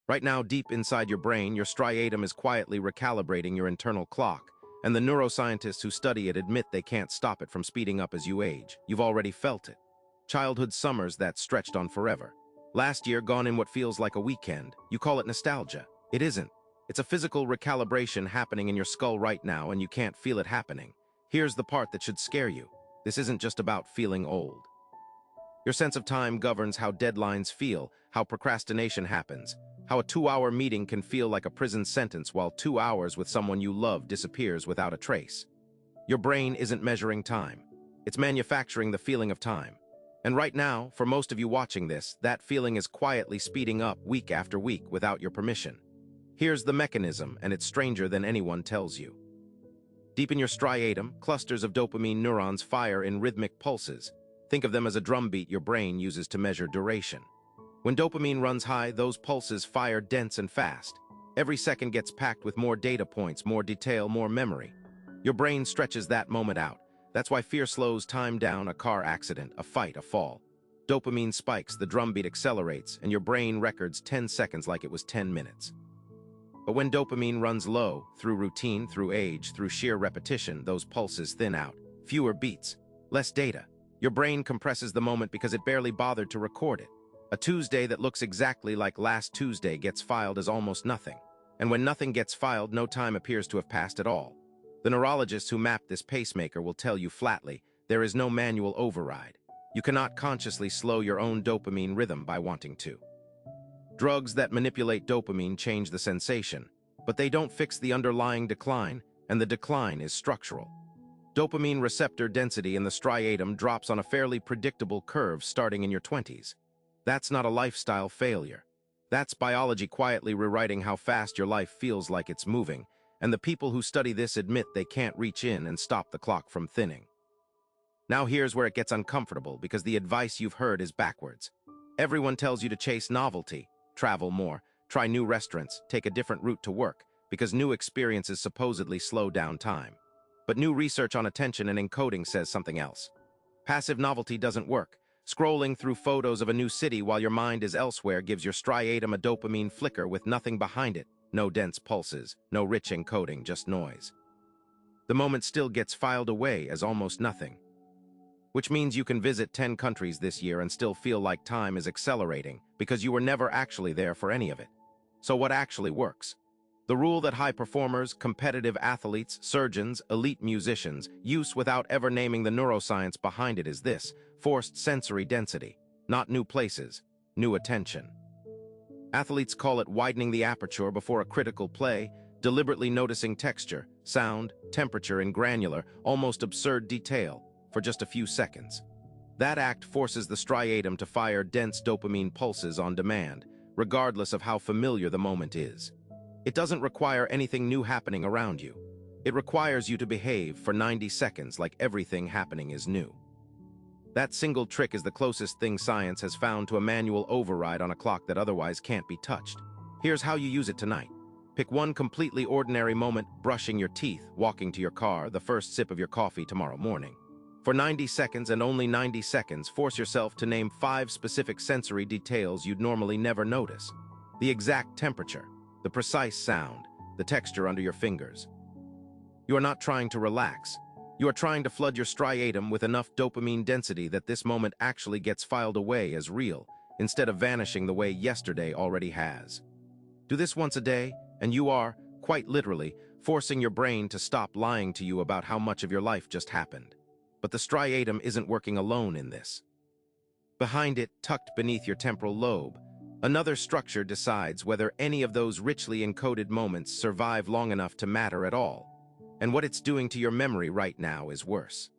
Right now, deep inside your brain, your striatum is quietly recalibrating your internal clock, and the neuroscientists who study it admit they can't stop it from speeding up as you age. You've already felt it. Childhood summers that stretched on forever. Last year gone in what feels like a weekend. You call it nostalgia. It isn't. It's a physical recalibration happening in your skull right now, and you can't feel it happening. Here's the part that should scare you. This isn't just about feeling old. Your sense of time governs how deadlines feel, how procrastination happens, how a 2-hour meeting can feel like a prison sentence while 2 hours with someone you love disappears without a trace. Your brain isn't measuring time. It's manufacturing the feeling of time. And right now, for most of you watching this, that feeling is quietly speeding up week after week without your permission. Here's the mechanism, and it's stranger than anyone tells you. Deep in your striatum, clusters of dopamine neurons fire in rhythmic pulses. Think of them as a drumbeat your brain uses to measure duration. When dopamine runs high, those pulses fire dense and fast. Every second gets packed with more data points, more detail, more memory. Your brain stretches that moment out. That's why fear slows time down, a car accident, a fight, a fall. Dopamine spikes, the drumbeat accelerates, and your brain records 10 seconds like it was 10 minutes. But when dopamine runs low, through routine, through age, through sheer repetition, those pulses thin out. Fewer beats, less data. Your brain compresses the moment because it barely bothered to record it. A Tuesday that looks exactly like last Tuesday gets filed as almost nothing. And when nothing gets filed, no time appears to have passed at all. The neurologists who mapped this pacemaker will tell you flatly, there is no manual override. You cannot consciously slow your own dopamine rhythm by wanting to. Drugs that manipulate dopamine change the sensation, but they don't fix the underlying decline, and the decline is structural. Dopamine receptor density in the striatum drops on a fairly predictable curve starting in your 20s. That's not a lifestyle failure. That's biology quietly rewriting how fast your life feels like it's moving, and the people who study this admit they can't reach in and stop the clock from thinning. Now here's where it gets uncomfortable, because the advice you've heard is backwards. Everyone tells you to chase novelty, travel more, try new restaurants, take a different route to work, because new experiences supposedly slow down time. But new research on attention and encoding says something else. Passive novelty doesn't work. Scrolling through photos of a new city while your mind is elsewhere gives your striatum a dopamine flicker with nothing behind it. No dense pulses, no rich encoding, just noise. The moment still gets filed away as almost nothing. Which means you can visit 10 countries this year and still feel like time is accelerating because you were never actually there for any of it. So what actually works? The rule that high performers, competitive athletes, surgeons, elite musicians use without ever naming the neuroscience behind it is this: forced sensory density, not new places, new attention. Athletes call it widening the aperture before a critical play, deliberately noticing texture, sound, temperature in granular, almost absurd detail for just a few seconds. That act forces the striatum to fire dense dopamine pulses on demand, regardless of how familiar the moment is. It doesn't require anything new happening around you. It requires you to behave for 90 seconds like everything happening is new. That single trick is the closest thing science has found to a manual override on a clock that otherwise can't be touched. Here's how you use it tonight. Pick one completely ordinary moment: brushing your teeth, walking to your car, the first sip of your coffee tomorrow morning. For 90 seconds and only 90 seconds, force yourself to name 5 specific sensory details you'd normally never notice. The exact temperature, the precise sound, the texture under your fingers. You are not trying to relax. You are trying to flood your striatum with enough dopamine density that this moment actually gets filed away as real, instead of vanishing the way yesterday already has. Do this once a day, and you are, quite literally, forcing your brain to stop lying to you about how much of your life just happened. But the striatum isn't working alone in this. Behind it, tucked beneath your temporal lobe, another structure decides whether any of those richly encoded moments survive long enough to matter at all. And what it's doing to your memory right now is worse.